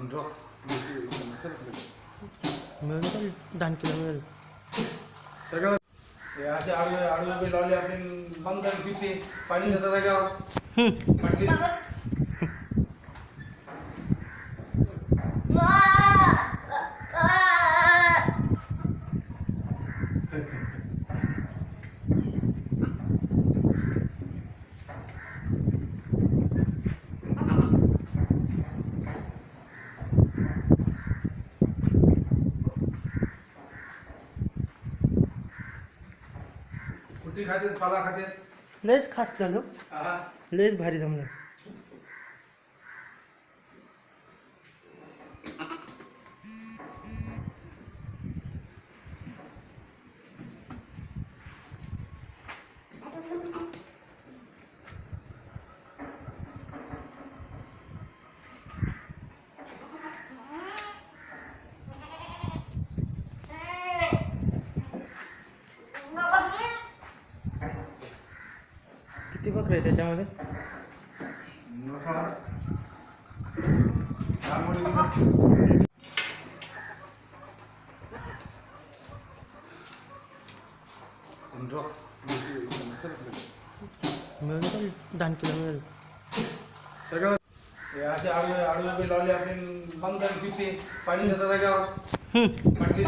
drugs मिळून पण 10 kilo मिळेल सगळं हे असे आडवे आडवे लावले आपण बंद पिते पाणी देतात जाग्यावर म्हटली कुठे खाते फला खाते लयच खास झालो हा लयच भारी जमलं किती बकरे आहे त्याच्यामध्ये ड्रग्स मिळून पण 10 किलो मिळेल सगळं हे असे आडवे आडवे लावले आपण बंद पिते पाणी देतात जाग्यावर म्हटली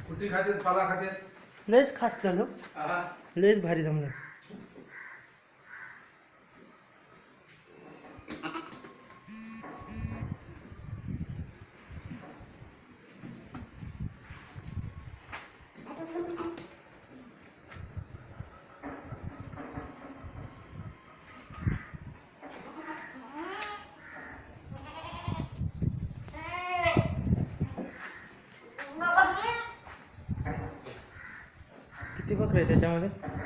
कुठे खाते फला खाते लयच खास झालो हा लयच भारी जमलं किती बकरे आहे त्याच्यामध्ये